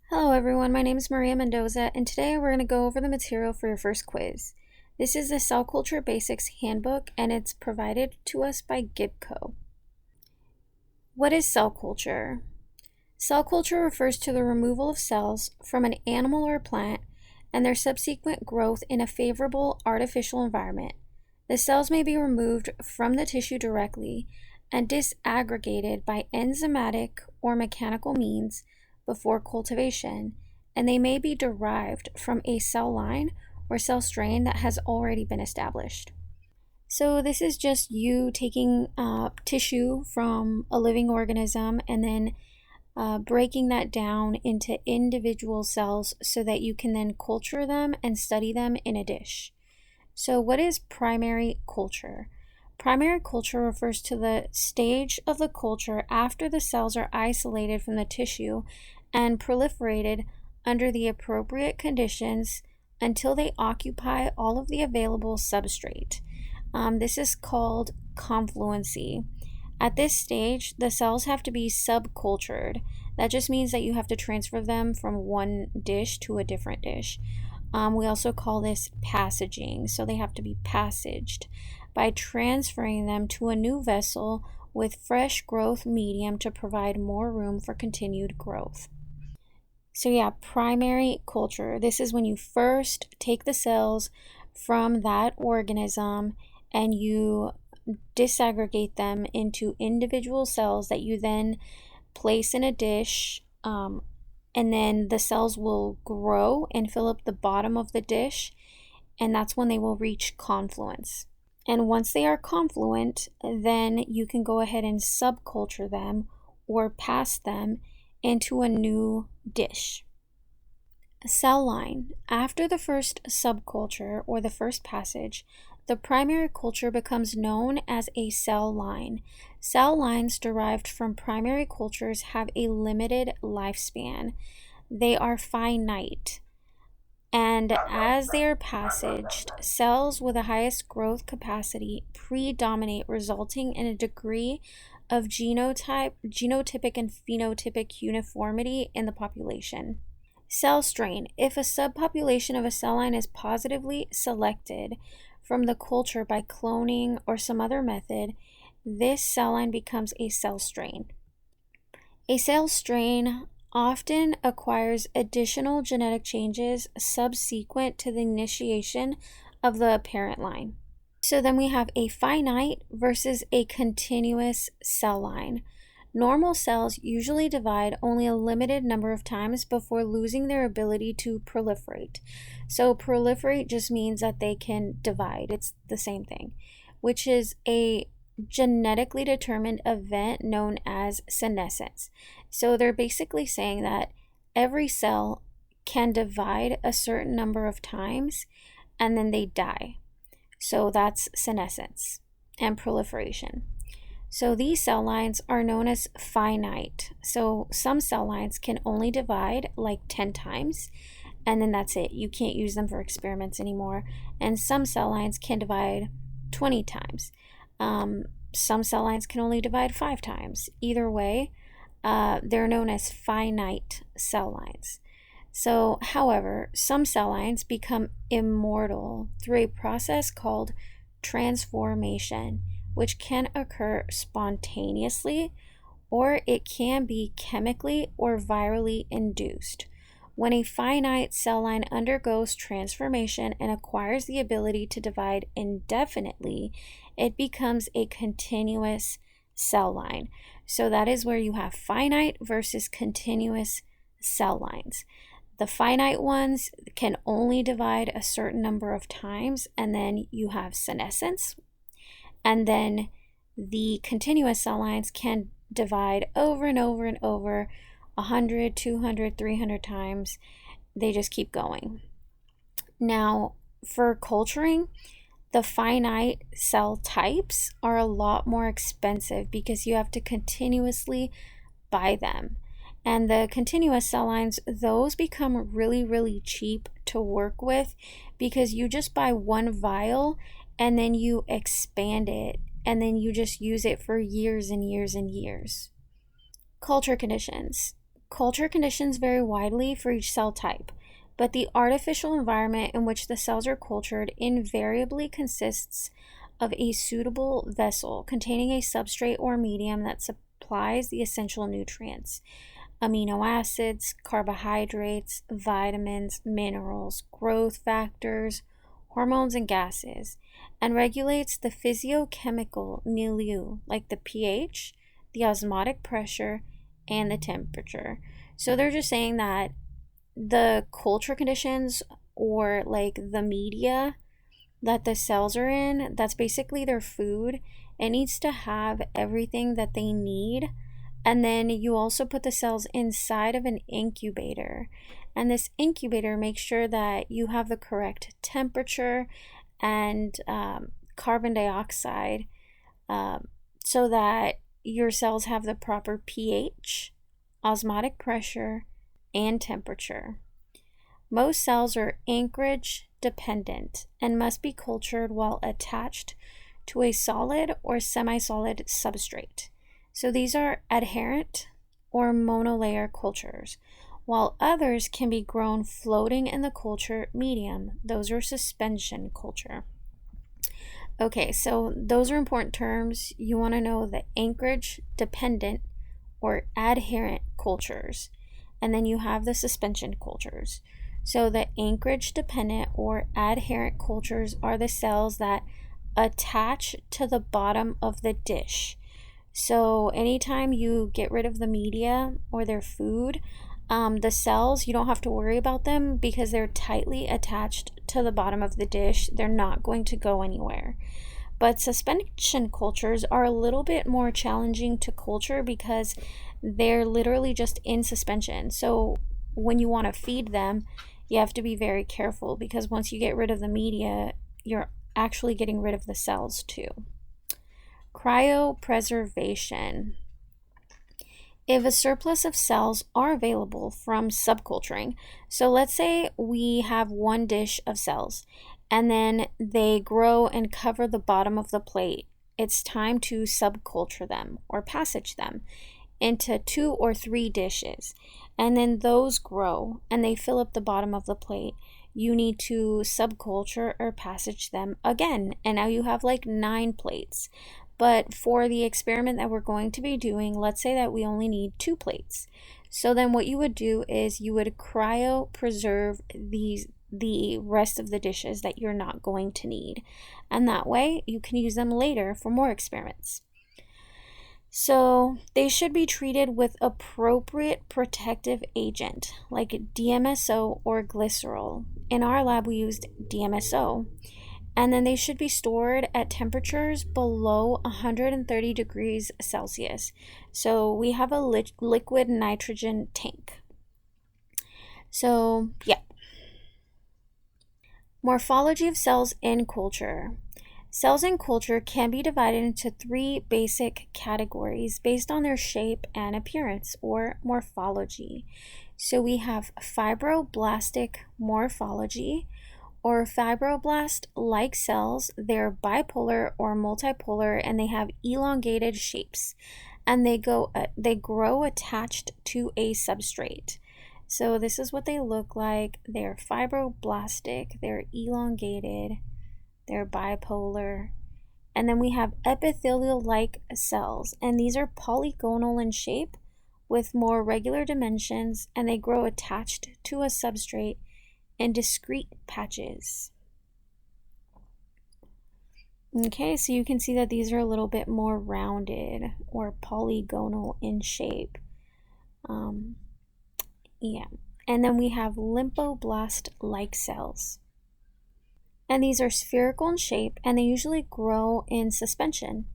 Hello everyone, my name is Maria Mendoza, and today we're going to go over the material for your first quiz. This is the Cell Culture Basics Handbook, and it's provided to us by GIBCO. What is cell culture? Cell culture refers to the removal of cells from an animal or plant and their subsequent growth in a favorable artificial environment. The cells may be removed from the tissue directly and disaggregated by enzymatic or mechanical means before cultivation, and they may be derived from a cell line or cell strain that has already been established. So this is just you taking tissue from a living organism and then breaking that down into individual cells so that you can then culture them and study them in a dish. So what is primary culture? Primary culture refers to the stage of the culture after the cells are isolated from the tissue and proliferated under the appropriate conditions until they occupy all of the available substrate. This is called confluency. At this stage, the cells have to be subcultured. That just means that you have to transfer them from one dish to a different dish. We also call this passaging, so they have to be passaged by transferring them to a new vessel with fresh growth medium to provide more room for continued growth. So yeah, primary culture. This is when you first take the cells from that organism and you disaggregate them into individual cells that you then place in a dish, and then the cells will grow and fill up the bottom of the dish, and that's when they will reach confluence. And once they are confluent, then you can go ahead and subculture them or pass them into a new dish. A cell line. After the first subculture or the first passage, the primary culture becomes known as a cell line. Cell lines derived from primary cultures have a limited lifespan. They are finite. And as they are passaged, cells with the highest growth capacity predominate, resulting in a degree of genotypic and phenotypic uniformity in the population. Cell strain. If a subpopulation of a cell line is positively selected from the culture by cloning or some other method, this cell line becomes a cell strain. A cell strain often acquires additional genetic changes subsequent to the initiation of the parent line. So then we have a finite versus a continuous cell line. Normal cells usually divide only a limited number of times before losing their ability to proliferate. So proliferate just means that they can divide. It's the same thing, which is a genetically determined event known as senescence. So they're basically saying that every cell can divide a certain number of times and then they die. So that's senescence and proliferation. So these cell lines are known as finite. So some cell lines can only divide like 10 times, and then that's it. You can't use them for experiments anymore. And some cell lines can divide 20 times. Some cell lines can only divide 5 times. Either way, they're known as finite cell lines. So, however, some cell lines become immortal through a process called transformation, which can occur spontaneously or it can be chemically or virally induced. When a finite cell line undergoes transformation and acquires the ability to divide indefinitely, it becomes a continuous cell line. So that is where you have finite versus continuous cell lines. The finite ones can only divide a certain number of times, and then you have senescence. And then the continuous cell lines can divide over and over and over 100, 200, 300 times. They just keep going. Now, for culturing, the finite cell types are a lot more expensive because you have to continuously buy them. And the continuous cell lines, those become really, really cheap to work with because you just buy one vial and then you expand it and then you just use it for years and years and years. Culture conditions. Culture conditions vary widely for each cell type, but the artificial environment in which the cells are cultured invariably consists of a suitable vessel containing a substrate or medium that supplies the essential nutrients, amino acids, carbohydrates, vitamins, minerals, growth factors, hormones, and gases, and regulates the physiochemical milieu, like the pH, the osmotic pressure, and the temperature. So they're just saying that the culture conditions or like the media that the cells are in, that's basically their food. It needs to have everything that they need. And then you also put the cells inside of an incubator. And this incubator makes sure that you have the correct temperature and carbon dioxide, so that your cells have the proper pH, osmotic pressure, and temperature. Most cells are anchorage dependent and must be cultured while attached to a solid or semi-solid substrate. So these are adherent or monolayer cultures, while others can be grown floating in the culture medium. Those are suspension culture. Okay, so those are important terms. You want to know the anchorage dependent or adherent cultures, and then you have the suspension cultures. So the anchorage dependent or adherent cultures are the cells that attach to the bottom of the dish. So anytime you get rid of the media or their food, the cells, you don't have to worry about them because they're tightly attached to the bottom of the dish. They're not going to go anywhere. But suspension cultures are a little bit more challenging to culture because they're literally just in suspension. So when you want to feed them, you have to be very careful because once you get rid of the media, you're actually getting rid of the cells too. Cryopreservation. If a surplus of cells are available from subculturing, so let's say we have one dish of cells and then they grow and cover the bottom of the plate, it's time to subculture them or passage them into 2 or 3 dishes. And then those grow and they fill up the bottom of the plate. You need to subculture or passage them again. And now you have like 9 plates. But for the experiment that we're going to be doing, let's say that we only need 2 plates. So then what you would do is you would cryopreserve the rest of the dishes that you're not going to need. And that way you can use them later for more experiments. So they should be treated with appropriate protective agent like DMSO or glycerol. In our lab we used DMSO. And then they should be stored at temperatures below 130 degrees Celsius. So we have a liquid nitrogen tank. So yeah. Morphology of cells in culture. Cells in culture can be divided into 3 basic categories based on their shape and appearance, or morphology. So we have fibroblastic morphology, or fibroblast-like cells. They're bipolar or multipolar and they have elongated shapes, and they grow attached to a substrate. So this is what they look like. They're fibroblastic, they're elongated, they're bipolar. And then we have epithelial-like cells, and these are polygonal in shape with more regular dimensions, and they grow attached to a substrate in discrete patches. Okay, so you can see that these are a little bit more rounded or polygonal in shape. Yeah, and then we have lymphoblast-like cells. And these are spherical in shape, and they usually grow in suspension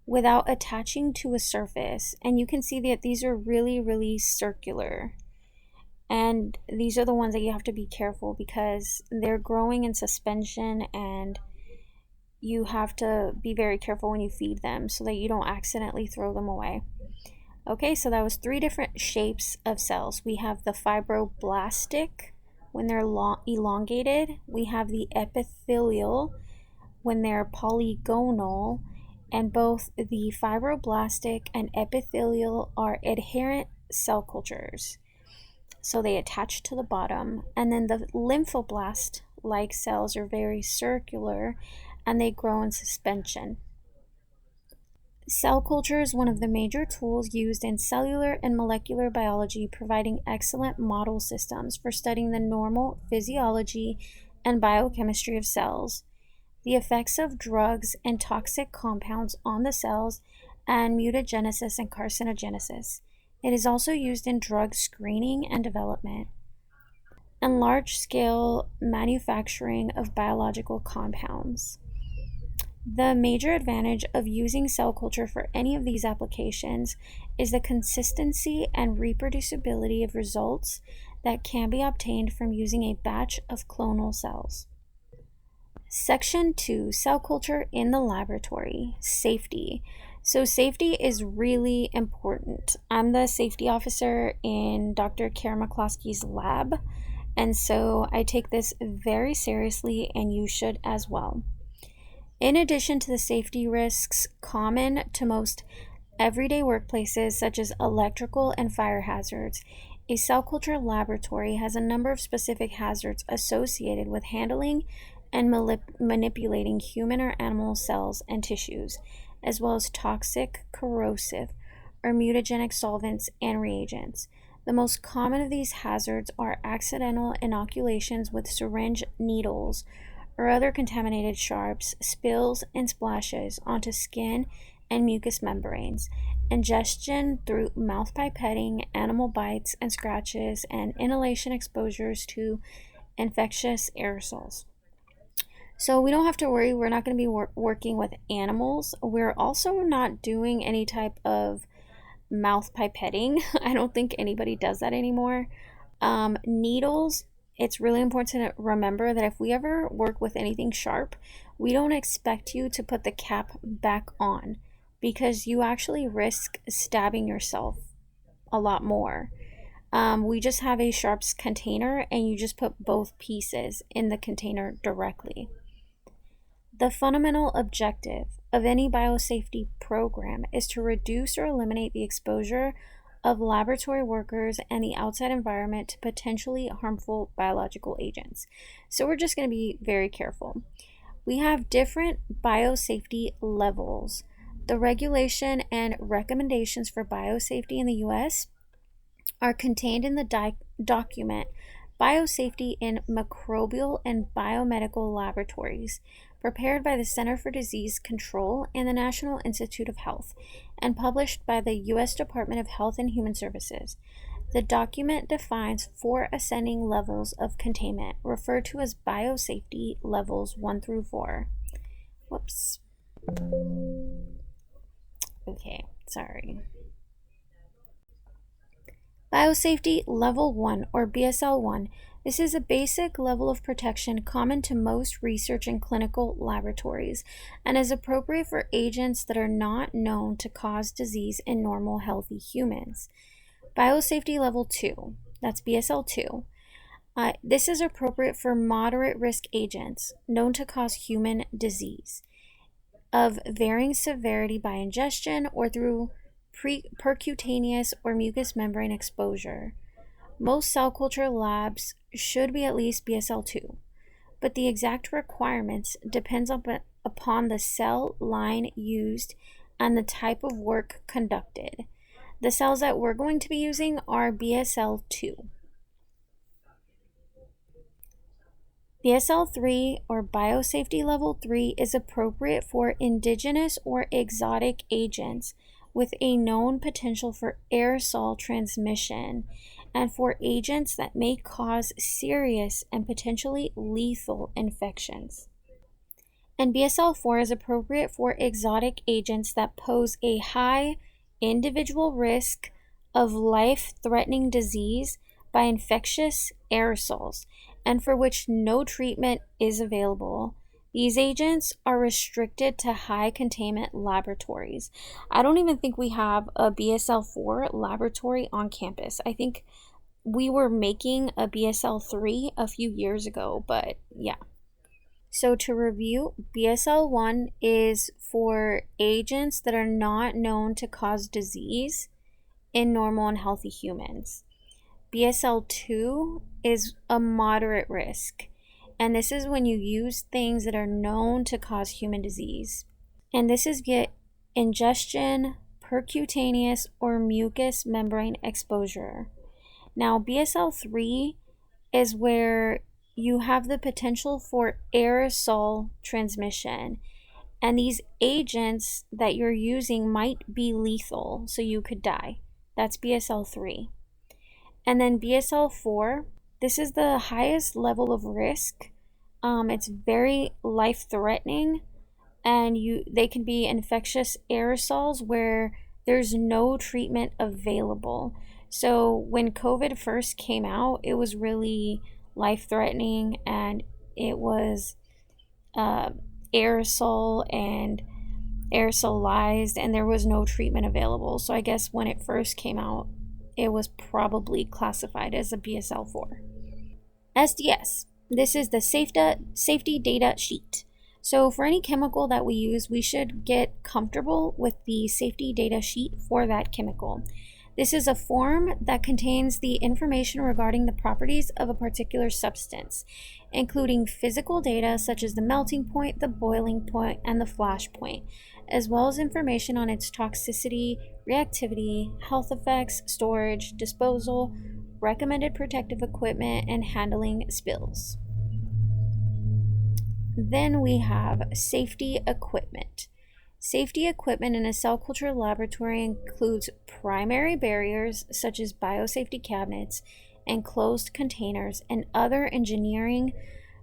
without attaching to a surface. And you can see that these are really, really circular. And these are the ones that you have to be careful because they're growing in suspension, and you have to be very careful when you feed them so that you don't accidentally throw them away. Okay, so that was 3 different shapes of cells. We have the fibroblastic when they're elongated. We have the epithelial when they're polygonal. And both the fibroblastic and epithelial are adherent cell cultures. So they attach to the bottom, and then the lymphoblast like cells are very circular and they grow in suspension. Cell culture is one of the major tools used in cellular and molecular biology, providing excellent model systems for studying the normal physiology and biochemistry of cells, the effects of drugs and toxic compounds on the cells, and mutagenesis and carcinogenesis. It is also used in drug screening and development, and large scale manufacturing of biological compounds. The major advantage of using cell culture for any of these applications is the consistency and reproducibility of results that can be obtained from using a batch of clonal cells. Section 2, Cell Culture in the Laboratory, Safety. So safety is really important. I'm the safety officer in Dr. Kara McCloskey's lab, and so I take this very seriously, and you should as well. In addition to the safety risks common to most everyday workplaces, such as electrical and fire hazards, a cell culture laboratory has a number of specific hazards associated with handling and manipulating human or animal cells and tissues, as well as toxic, corrosive, or mutagenic solvents and reagents. The most common of these hazards are accidental inoculations with syringe needles or other contaminated sharps, spills, and splashes onto skin and mucous membranes, ingestion through mouth pipetting, animal bites and scratches, and inhalation exposures to infectious aerosols. So we don't have to worry, we're not going to be working with animals. We're also not doing any type of mouth pipetting. I don't think anybody does that anymore. Needles, it's really important to remember that if we ever work with anything sharp, we don't expect you to put the cap back on because you actually risk stabbing yourself a lot more. We just have a sharps container and you just put both pieces in the container directly. The fundamental objective of any biosafety program is to reduce or eliminate the exposure of laboratory workers and the outside environment to potentially harmful biological agents. So we're just going to be very careful. We have different biosafety levels. The regulation and recommendations for biosafety in the US are contained in the document Biosafety in Microbial and Biomedical Laboratories, prepared by the Center for Disease Control and the National Institute of Health, and published by the U.S. Department of Health and Human Services. The document defines 4 ascending levels of containment, referred to as biosafety levels 1 through 4. Whoops. Okay, sorry. Biosafety Level 1 or BSL 1. This is a basic level of protection common to most research and clinical laboratories and is appropriate for agents that are not known to cause disease in normal healthy humans. Biosafety Level 2, that's BSL 2. This is appropriate for moderate risk agents known to cause human disease of varying severity by ingestion or through percutaneous or mucous membrane exposure. Most cell culture labs should be at least BSL 2, but the exact requirements depends upon the cell line used and the type of work conducted. The cells that we're going to be using are BSL 2. BSL 3 or Biosafety Level 3 is appropriate for indigenous or exotic agents with a known potential for aerosol transmission and for agents that may cause serious and potentially lethal infections. And BSL 4 is appropriate for exotic agents that pose a high individual risk of life-threatening disease by infectious aerosols and for which no treatment is available. These agents are restricted to high containment laboratories. I don't even think we have a BSL 4 laboratory on campus. I think we were making a BSL 3 a few years ago, but yeah. So to review, BSL 1 is for agents that are not known to cause disease in normal and healthy humans. BSL-2 is a moderate risk, and this is when you use things that are known to cause human disease. And this is via ingestion, percutaneous, or mucous membrane exposure. Now, BSL-3 is where you have the potential for aerosol transmission, and these agents that you're using might be lethal, so you could die. That's BSL-3. And then BSL-4, this is the highest level of risk. It's very life-threatening, and they can be infectious aerosols where there's no treatment available. So when COVID first came out, it was really life-threatening, and it was aerosol and aerosolized, and there was no treatment available. So I guess when it first came out, it was probably classified as a BSL-4. SDS. This is the safety data sheet. So for any chemical that we use, we should get comfortable with the safety data sheet for that chemical. This is a form that contains the information regarding the properties of a particular substance, including physical data such as the melting point, the boiling point, and the flash point, as well as information on its toxicity, reactivity, health effects, storage, disposal, recommended protective equipment, and handling spills. Then we have safety equipment. Safety equipment in a cell culture laboratory includes primary barriers such as biosafety cabinets, enclosed containers, and other engineering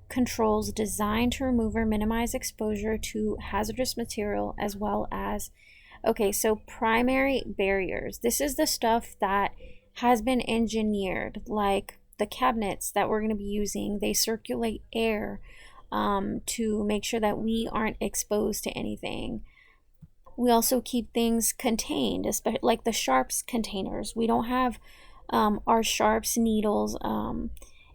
controls designed to remove or minimize exposure to hazardous material, as well as, so primary barriers. This is the stuff that has been engineered, like the cabinets that we're going to be using. They circulate air to make sure that we aren't exposed to anything. We also keep things contained, especially like the sharps containers. We don't have our sharps, needles,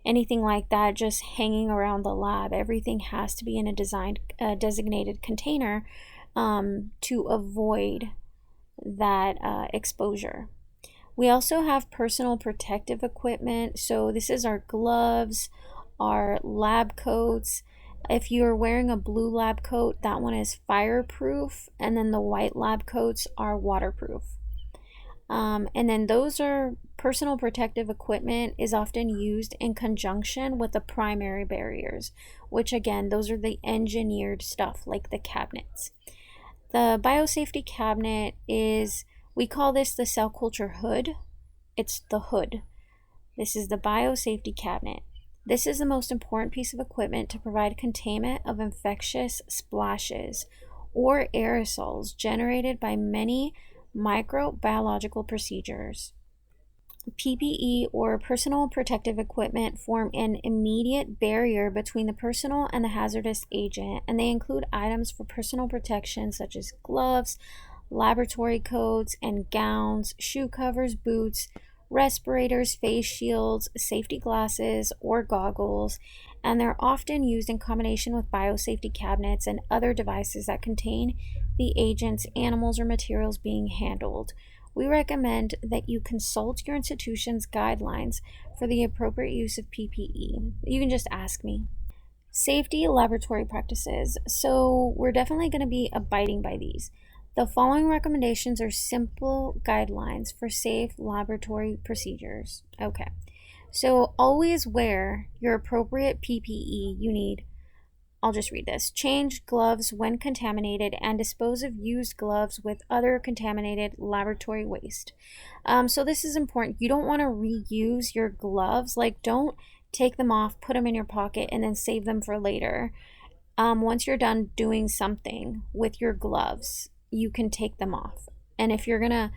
anything like that just hanging around the lab. Everything has to be in a designated container to avoid that exposure. We also have personal protective equipment. So this is our gloves, our lab coats. If you're wearing a blue lab coat, that one is fireproof, and then the white lab coats are waterproof. And then those are personal protective equipment is often used in conjunction with the primary barriers, which again, those are the engineered stuff like the cabinets. The biosafety cabinet we call this the cell culture hood. It's the hood. This is the biosafety cabinet. This is the most important piece of equipment to provide containment of infectious splashes or aerosols generated by many microbiological procedures. PPE or personal protective equipment form an immediate barrier between the personal and the hazardous agent, and they include items for personal protection such as gloves, laboratory coats and gowns, shoe covers, boots, respirators, face shields, safety glasses, or goggles, and they're often used in combination with biosafety cabinets and other devices that contain the agents, animals, or materials being handled. We recommend that you consult your institution's guidelines for the appropriate use of PPE. You can just ask me. Safety laboratory practices. So we're definitely going to be abiding by these. The following recommendations are simple guidelines for safe laboratory procedures. Okay, so always wear your appropriate PPE you need. I'll just read this. Change gloves when contaminated and dispose of used gloves with other contaminated laboratory waste. So this is important. You don't want to reuse your gloves. Like, don't take them off, put them in your pocket, and then save them for later. Once you're done doing something with your gloves, you can take them off. And if you're gonna,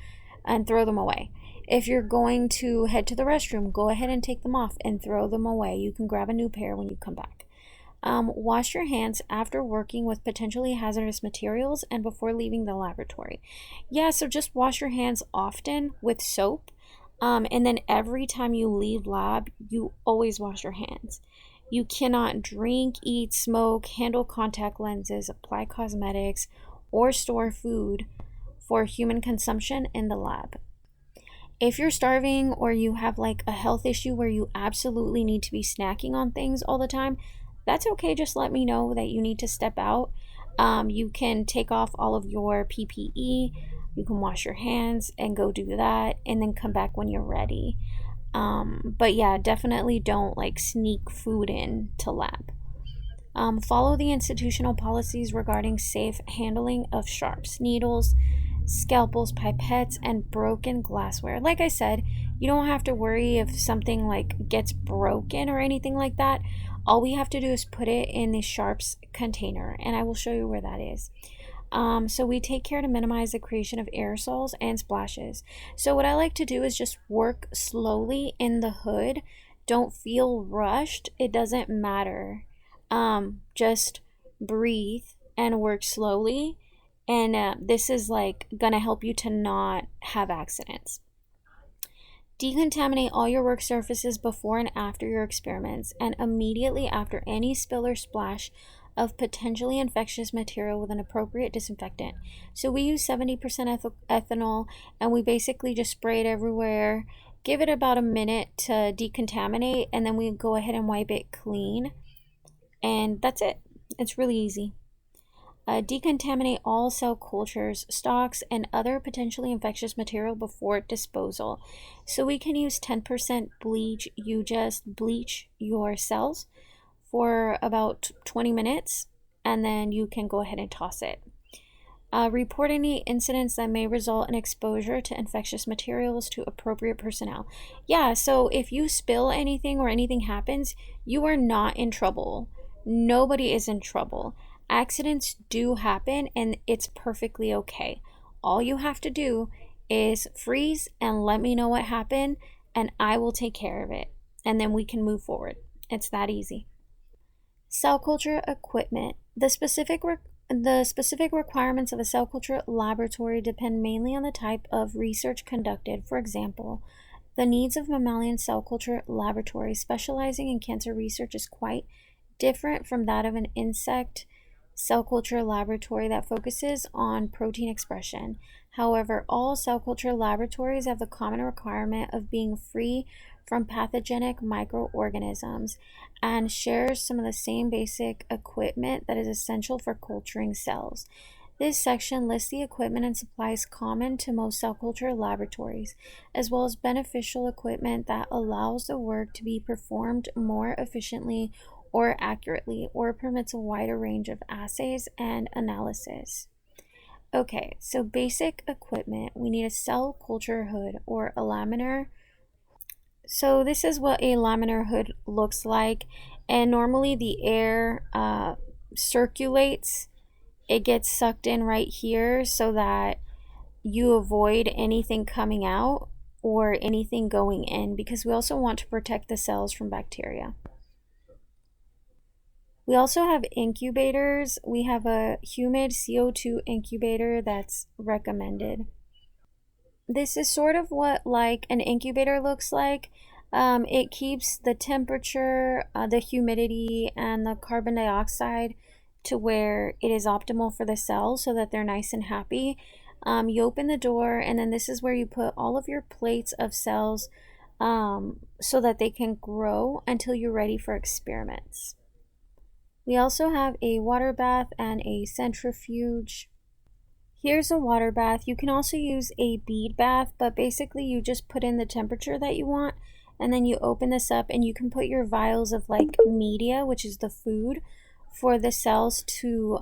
and throw them away. If you're going to head to the restroom, go ahead and take them off and throw them away. You can grab a new pair when you come back. Wash your hands after working with potentially hazardous materials and before leaving the laboratory. Yeah, so just wash your hands often with soap. And then every time you leave lab, you always wash your hands. You cannot drink, eat, smoke, handle contact lenses, apply cosmetics, or store food for human consumption in the lab. If you're starving or you have like a health issue where you absolutely need to be snacking on things all the time, that's okay. Just let me know that you need to step out. You can take off all of your PPE, you can wash your hands and go do that, and then come back when you're ready. But yeah, definitely don't like sneak food in to lab. Follow the institutional policies regarding safe handling of sharps, needles, scalpels, pipettes, and broken glassware. Like I said, you don't have to worry if something like gets broken or anything like that. All we have to do is put it in the sharps container, and I will show you where that is. So we take care to minimize the creation of aerosols and splashes. So what I like to do is just work slowly in the hood. Don't feel rushed. It doesn't matter. Just breathe and work slowly. And this is like gonna help you to not have accidents. Decontaminate all your work surfaces before and after your experiments, and immediately after any spill or splash of potentially infectious material with an appropriate disinfectant. So we use 70% ethanol, and we basically just spray it everywhere. Give it about a minute to decontaminate, and then we go ahead and wipe it clean. And that's it. It's really easy. Decontaminate all cell cultures, stocks, and other potentially infectious material before disposal. So we can use 10% bleach. You just bleach your cells for about 20 minutes, and then you can go ahead and toss it. Report any incidents that may result in exposure to infectious materials to appropriate personnel. Yeah, so if you spill anything or anything happens, you are not in trouble. Nobody is in trouble. Accidents do happen, and it's perfectly okay. All you have to do is freeze and let me know what happened, and I will take care of it. And then we can move forward. It's that easy. Cell culture equipment. The specific requirements of a cell culture laboratory depend mainly on the type of research conducted. For example, the needs of mammalian cell culture laboratories specializing in cancer research is quite different from that of an insect cell culture laboratory that focuses on protein expression. However, all cell culture laboratories have the common requirement of being free from pathogenic microorganisms and shares some of the same basic equipment that is essential for culturing cells. This section lists the equipment and supplies common to most cell culture laboratories, as well as beneficial equipment that allows the work to be performed more efficiently or accurately, or permits a wider range of assays and analysis. Okay, so basic equipment. We need a cell culture hood or a laminar. So this is what a laminar hood looks like, and normally the air circulates. It gets sucked in right here so that you avoid anything coming out or anything going in, because we also want to protect the cells from bacteria. We also have incubators. We have a humid CO2 incubator that's recommended. This is sort of what like an incubator looks like. It keeps the temperature, the humidity, and the carbon dioxide to where it is optimal for the cells so that they're nice and happy. You open the door, and then this is where you put all of your plates of cells so that they can grow until you're ready for experiments. We also have a water bath and a centrifuge. Here's a water bath. You can also use a bead bath, but basically you just put in the temperature that you want, and then you open this up and you can put your vials of like media, which is the food, for the cells to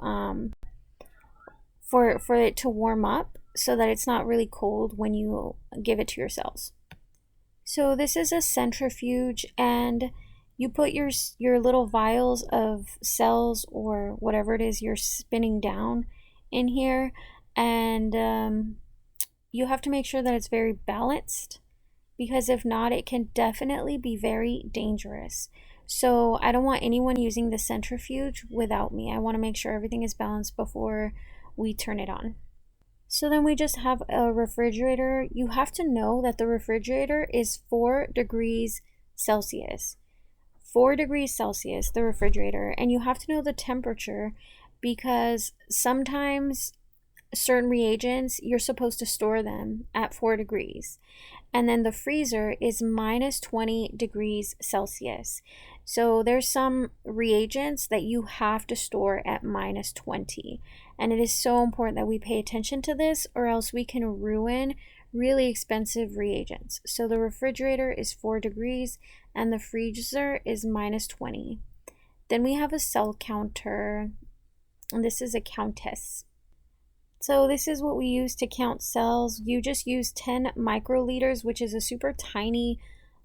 for it to warm up so that it's not really cold when you give it to your cells. So this is a centrifuge, and you put your little vials of cells or whatever it is you're spinning down in here, and you have to make sure that it's very balanced, because if not, it can definitely be very dangerous. So I don't want anyone using the centrifuge without me. I want to make sure everything is balanced before we turn it on. So then we just have a refrigerator. You have to know that the refrigerator is 4 degrees Celsius. 4 degrees Celsius, the refrigerator, and you have to know the temperature, because sometimes certain reagents, you're supposed to store them at 4 degrees. And then the freezer is minus 20 degrees Celsius. So there's some reagents that you have to store at minus 20. And it is so important that we pay attention to this, or else we can ruin really expensive reagents. So the refrigerator is 4 degrees and the freezer is minus 20. Then we have a cell counter, and this is a countess. So this is what we use to count cells. You just use 10 microliters, which is a super tiny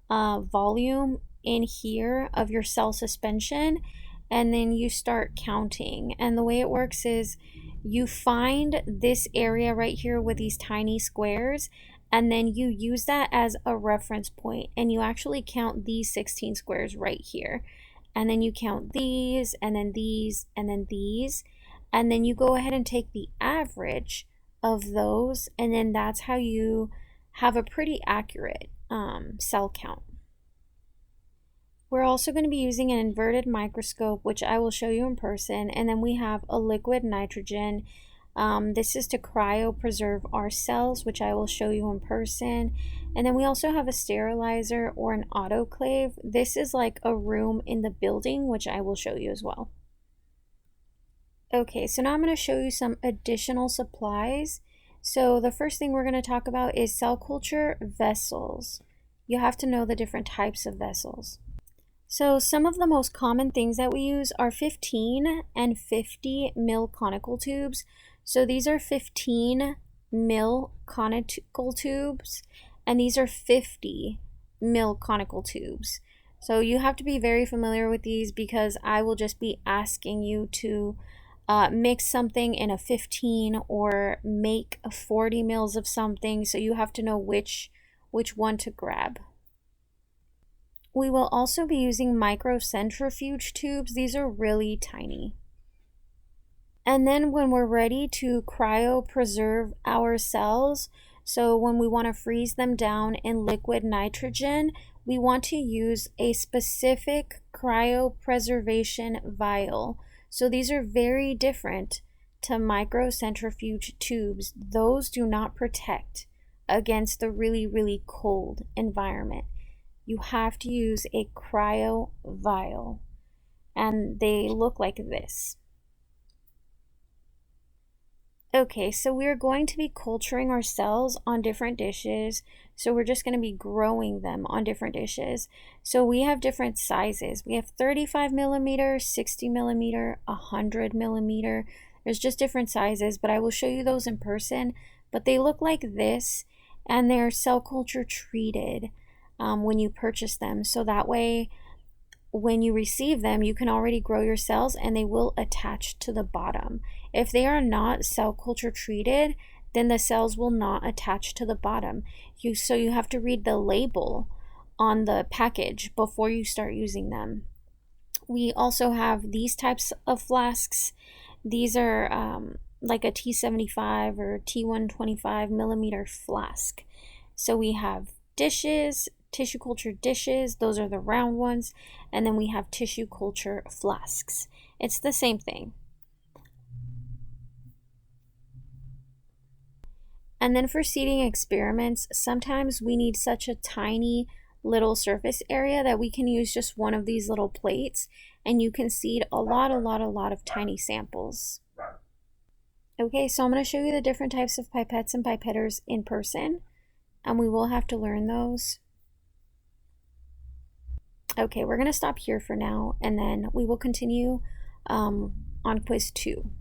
volume in here of your cell suspension, and then you start counting. And the way it works is you find this area right here with these tiny squares, and then you use that as a reference point, and you actually count these 16 squares right here. And then you count these, and then these, and then these, and then you go ahead and take the average of those, and then that's how you have a pretty accurate cell count. We're also going to be using an inverted microscope, which I will show you in person, and then we have a liquid nitrogen. This is to cryopreserve our cells, which I will show you in person. And then we also have a sterilizer or an autoclave. This is like a room in the building, which I will show you as well. Okay, so now I'm going to show you some additional supplies. So the first thing we're going to talk about is cell culture vessels. You have to know the different types of vessels. So some of the most common things that we use are 15 and 50 mil conical tubes. So these are 15 mil conical tubes, and these are 50 mil conical tubes. So you have to be very familiar with these, because I will just be asking you to mix something in a 15 or make 40 mils of something. So you have to know which one to grab. We will also be using microcentrifuge tubes. These are really tiny. And then when we're ready to cryopreserve our cells, so when we want to freeze them down in liquid nitrogen, we want to use a specific cryopreservation vial. So these are very different to microcentrifuge tubes. Those do not protect against the really, really cold environment. You have to use a cryo vial, and they look like this. Okay, so we're going to be culturing our cells on different dishes. So we're just going to be growing them on different dishes. So we have different sizes. We have 35 millimeter, 60 millimeter, 100 millimeter. There's just different sizes, but I will show you those in person. But they look like this, and they're cell culture treated when you purchase them. So that way, when you receive them, you can already grow your cells, and they will attach to the bottom. If they are not cell culture treated, then the cells will not attach to the bottom. So you have to read the label on the package before you start using them. We also have these types of flasks. These are like a T75 or T125 millimeter flask. So we have dishes, tissue culture dishes, those are the round ones, and then we have tissue culture flasks. It's the same thing. And then for seeding experiments, sometimes we need such a tiny little surface area that we can use just one of these little plates, and you can seed a lot of tiny samples. Okay, so I'm going to show you the different types of pipettes and pipetters in person, and we will have to learn those. Okay, we're going to stop here for now, and then we will continue on quiz 2.